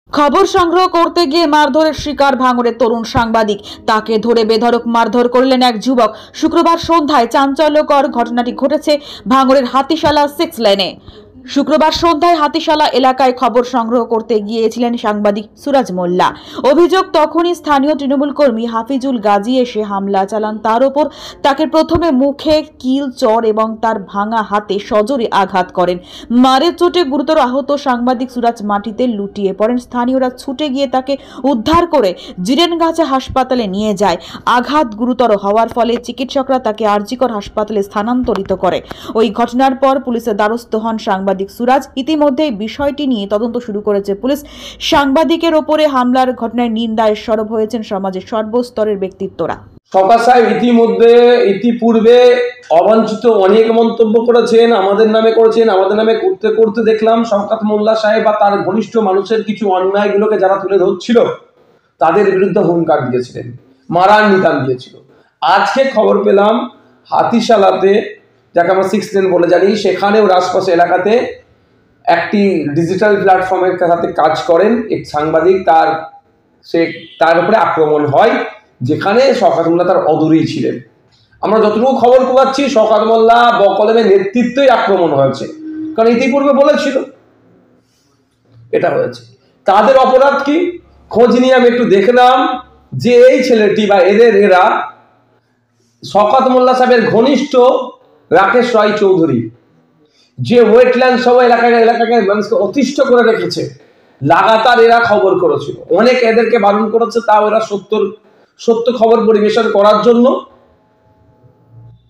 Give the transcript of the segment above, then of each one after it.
খবর সংগ্রহ করতে গিয়ে মারধরের শিকার ভাঙড়ের তরুণ সাংবাদিক। তাকে ধরে বেধড়ক মারধর করলেন এক যুবক। শুক্রবার সন্ধ্যায় চাঞ্চল্যকর ঘটনাটি ঘটেছে ভাঙড়ের হাতিশালা 6 লেনে। শুক্রবার সন্ধ্যায় হাতিশালা এলাকায় খবর সংগ্রহ করতে গিয়েছিলেন সাংবাদিক সুরাজ মোল্লা। অভিযোগ, তখনই স্থানীয় তৃণমূল কর্মী হাফিজুল গাজী এসে হামলা চালান তার ওপর। তাকে প্রথমে মুখে কিল, চর এবং তার ভাঙা হাতে সজোরে আঘাত করেন। মারের চোটে গুরুতর আহত সাংবাদিক সুরাজ মাটিতে লুটিয়ে পড়েন। স্থানীয়রা ছুটে গিয়ে তাকে উদ্ধার করে জিরেনগাছা হাসপাতালে নিয়ে যায়। আঘাত গুরুতর হওয়ার ফলে চিকিৎসকরা তাকে আরজিকর হাসপাতালে স্থানান্তরিত করে। ওই ঘটনার পর পুলিশের দ্বারস্থ হন সাংবাদিক সুরাজ। ইতিমধ্যে বিষয়টি নিয়ে তদন্ত শুরু করেছে পুলিশ। সাংবাদিকের ওপরে হামলার ঘটনায় নিন্দায় সরব হয়েছেন সমাজের সর্বস্তরের ব্যক্তিত্বরা। সরকার সাহেব ইতিপূর্বে অবাঞ্ছিত অনেক মন্তব্য করেছেন, আমাদের নামে করেছেন। আমাদের নামে করতে করতে দেখলাম শওকত মোল্লা সাহেব বা তার ঘনিষ্ঠ মানুষের কিছু অন্যায়গুলোকে যারা তুলে ধরছিল তাদের বিরুদ্ধে হুঙ্কার দিয়েছিলেন, মারার নিদান দিয়েছিল। আজকে খবর পেলাম হাতিশালাতে, যাকে আমরা 6 লেন বলে জানি, সেখানেও আশপাশে এলাকাতে একটি ডিজিটাল প্ল্যাটফর্মের সাথে কাজ করেন এক সাংবাদিক, তার উপরে আক্রমণ হয়, যেখানে শওকত মোল্লা তার অদূরেই ছিলেন। আমরা যতটুকু খবর পাচ্ছি শওকত মোল্লা বকলমের নেতৃত্বেই আক্রমণ হয়েছে, কারণ ইতিপূর্বে বলেছিল এটা হয়েছে। তাদের অপরাধ কি খোঁজ নিয়ে আমি একটু দেখলাম যে এই ছেলেটি বা এরা শওকত মোল্লা সাহেবের ঘনিষ্ঠ রাকেশ রায় চৌধুরী, যে ওয়েটল্যান্ড সহ এলাকাকে মানুষকে অতিষ্ঠ করে রেখেছে, লাগাতার এরা খবর করেছিল। অনেক এদেরকে বারণ করেছে, তাও এরা সত্য খবর পরিবেশন করার জন্য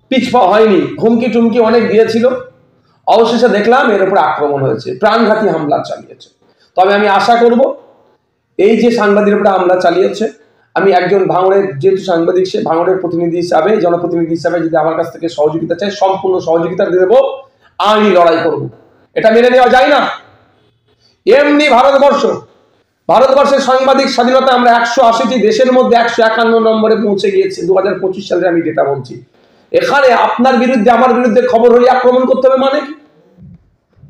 পিছপা হয়নি, হুমকি টুমকি অনেক দিয়েছিল। অবশেষে দেখলাম এর উপর আক্রমণ হয়েছে, প্রাণঘাতী হামলা চালিয়েছে। তবে আমি আশা করব এই যে সাংবাদিকের উপরে হামলা চালিয়েছে, আমি একজন ভাঙড়ের যেহেতু সাংবাদিক, সে ভাঙড়ের প্রতিনিধি হিসাবে, জনপ্রতিনিধি হিসাবে যদি আমার কাছ থেকে সহযোগিতা চাই, সম্পূর্ণ সহযোগিতা দিয়ে দেবো, আমি লড়াই করব। এটা মেনে নেওয়া যায় না। এমনি ভারতবর্ষের সাংবাদিক স্বাধীনতা আমরা 180টি দেশের মধ্যে 151 নম্বরে পৌঁছে গিয়েছি 2025 সালে, আমি ডেটা বলছি। এখানে আপনার বিরুদ্ধে আমার বিরুদ্ধে খবর হলে আক্রমণ করতে হবে মানে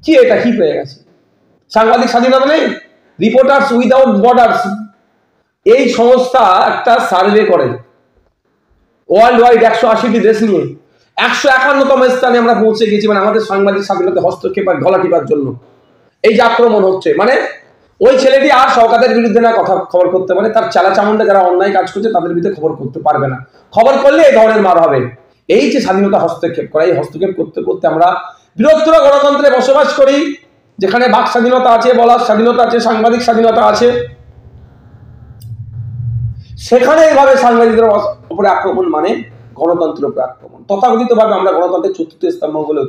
কি? এটা কি পেয়ে গেছে? সাংবাদিক স্বাধীনতা নেই? রিপোর্টার্স উইদাউট বর্ডার্স এই সংস্থা একটা সার্ভে করে ওয়ার্ল্ড ওয়াইড 180টি দেশ নিয়ে 151তম স্থানে আমরা পৌঁছে গেছি। মানে আমাদের সাংবাদিক স্বাধীনতা হস্তক্ষেপ আর গলা টিপার জন্য এই যে আক্রমণ হচ্ছে, মানে ওই ছেলেটি আর শওকতের বিরুদ্ধে না খবর করতে পারে, তার চালাচামুন্ডা যারা অন্যায় কাজ করছে তাদের বিরুদ্ধে খবর করতে পারবে না। খবর করলে এই ধরনের মার হবে। এই যে স্বাধীনতা হস্তক্ষেপ করা, এই হস্তক্ষেপ করতে করতে আমরা বৃহত্তর গণতন্ত্রে বসবাস করি, যেখানে বাক স্বাধীনতা আছে, বলার স্বাধীনতা আছে, সাংবাদিক স্বাধীনতা আছে, সেখানে এইভাবে সাংবাদিকদের উপরে আক্রমণ মানে গণতন্ত্রের উপরে আক্রমণ। তথাকথিতভাবে আমরা গণতন্ত্রের চতুর্থ স্তম্ভ বলে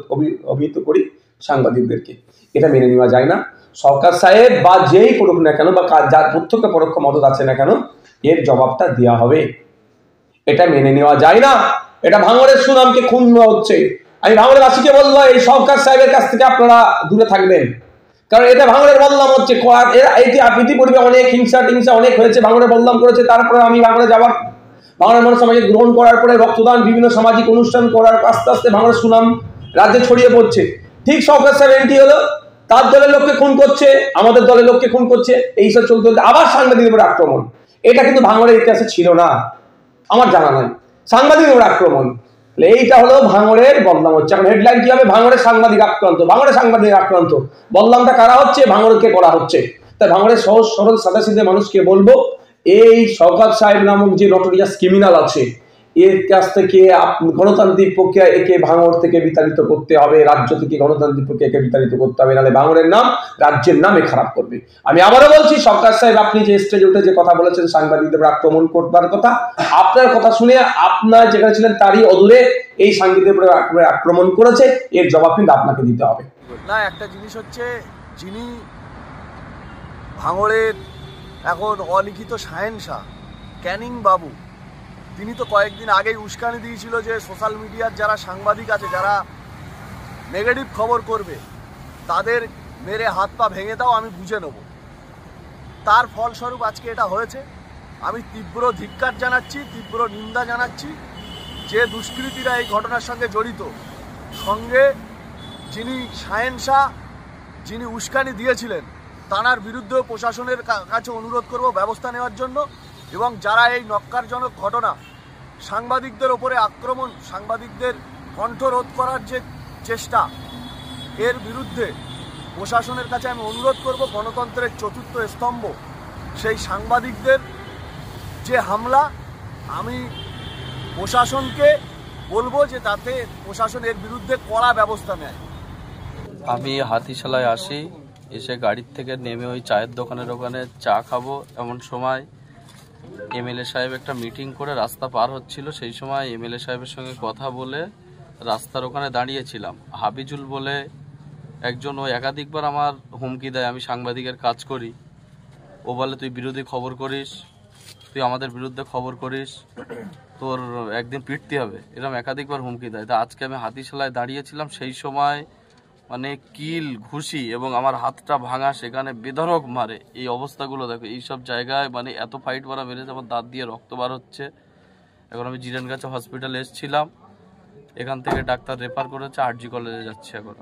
অভিহিত করি সাংবাদিকদেরকে। এটা মেনে নেওয়া যায় না। সরকার সাহেব বা যেই করুক না কেন, বা যার প্রত্যক্ষ পরোক্ষ মদত আছে না কেন, এর জবাবটা দেওয়া হবে। এটা মেনে নেওয়া যায় না। এটা ভাঙড়ের সুনামকে ক্ষুণ্ণ হচ্ছে। আমি ভাঙড়বাসীকে বলবো, এই সরকার সাহেবের কাছ থেকে আপনারা দূরে থাকবেন, কারণ এটা ভাঙড়ের বদনাম হচ্ছে। ইতিপূর্বে অনেক হিংসা টিংসা অনেক হয়েছে, ভাঙড়ের বদনাম করেছে। তারপরে আমি ভাঙড়ে যাওয়ার, ভাঙড়ের মানুষ আমাকে গ্রহণ করার পরে রক্তদান, বিভিন্ন সামাজিক অনুষ্ঠান করার আস্তে আস্তে ভাঙড়ের সুনাম রাজ্যে ছড়িয়ে পড়ছে। ঠিক সরকার সাহেব এমপি হলো, তার দলের লোককে খুন করছে, আমাদের দলের লোককে খুন করছে, এইসব চলতে চলতে আবার সাংবাদিকের উপর আক্রমণ। এটা কিন্তু ভাঙড়ের ইতিহাসে ছিল না, আমার জানা নাই সাংবাদিকের উপর আক্রমণ। এইটা হলো ভাঙড়ের বদনাম হচ্ছে। এখন হেডলাইন কি হবে? ভাঙড়ের সাংবাদিক আক্রান্ত, ভাঙড়ের সাংবাদিক আক্রান্ত। বদনামটা কারা হচ্ছে? ভাঙড়কে করা হচ্ছে। তাই ভাঙড়ের সহজ সরল সাদাসিধে মানুষকে বলবো, এই শওকত সাহেব নামক যে নটোরিয়াস ক্রিমিনাল আছে, এর কাছ থেকে গণতান্ত্রিক প্রক্রিয়া একে ভাঙড় থেকে বিতাড়িত করতে হবে, রাজ্য থেকে গণতান্ত্রিক প্রক্রিয়াকে বিতাড়িত করতে হবে, নাহলে ভাঙড়ের নাম রাজ্যের নামে খারাপ করবে। আমি আবারও বলছি, সরকার সাহেব আপনি যে স্টেজে উঠে যে কথা বলেছেন সাংবাদিকদের আক্রমণ করবার কথা, আপনার কথা শুনে আপনার যেখানে ছিলেন তারই অদূরে এই সাংবাদিকদের উপরে আক্রমণ করেছে, এর জবাব কিন্তু আপনাকে দিতে হবে। না, একটা জিনিস হচ্ছে, যিনি ভাঙড়ের এখন অলিখিত শাহেনশাহ ক্যানিং বাবু, তিনি তো কয়েকদিন আগেই উস্কানি দিয়েছিল যে সোশ্যাল মিডিয়ার যারা সাংবাদিক আছে, যারা নেগেটিভ খবর করবে তাদের মেরে হাত পা ভেঙে দাও, আমি বুঝে নেব। তার ফলস্বরূপ আজকে এটা হয়েছে। আমি তীব্র ধিক্কার জানাচ্ছি, তীব্র নিন্দা জানাচ্ছি যে দুষ্কৃতীরা এই ঘটনার সঙ্গে জড়িত, সঙ্গে যিনি শাহেনশাহ, যিনি উস্কানি দিয়েছিলেন, থানার বিরুদ্ধেও প্রশাসনের কাছে অনুরোধ করব ব্যবস্থা নেওয়ার জন্য। এবং যারা এই নক্কারজনক ঘটনা, সাংবাদিকদের ওপরে আক্রমণ, সাংবাদিকদের কণ্ঠরোধ করার যে চেষ্টা, এর বিরুদ্ধে প্রশাসনের কাছে আমি অনুরোধ করব, গণতন্ত্রের চতুর্থ স্তম্ভ সেই সাংবাদিকদের যে হামলা, আমি প্রশাসনকে বলবো যে তাতে প্রশাসন এর বিরুদ্ধে কড়া ব্যবস্থা নেয়। আমি হাতিশালায় আসি, এসে গাড়ির থেকে নেমে ওই চায়ের দোকানের ওখানে চা খাবো এমন সময় এমএলএ সাহেব একটা মিটিং করে রাস্তা পার হচ্ছিল। সেই সময় এমএলএ সাহেবের সঙ্গে কথা বলে রাস্তার ওখানে দাঁড়িয়েছিলাম। হাবিজুল বলে একজন, ও একাধিকবার আমার হুমকি দেয়, আমি সাংবাদিকের কাজ করি। ও বলে তুই বিরোধী খবর করিস, তুই আমাদের বিরুদ্ধে খবর করিস, তোর একদিন পিটতে হবে, এরকম একাধিকবার হুমকি দেয়। তা আজকে আমি হাতিশালায় দাঁড়িয়েছিলাম, সেই সময় মানে কিল, ঘুষি এবং আমার হাতটা ভাঙা, সেখানে বেধড়ক মারে। এই অবস্থাগুলো দেখো, এইসব জায়গায় মানে এত ফাইট মারা মেরেছে, আমার দাঁত দিয়ে রক্ত বার হচ্ছে। এখন আমি জিরানগাছা হসপিটালে এসেছিলাম, এখান থেকে ডাক্তার রেফার করেছে, আরজি কলেজে যাচ্ছি এখন।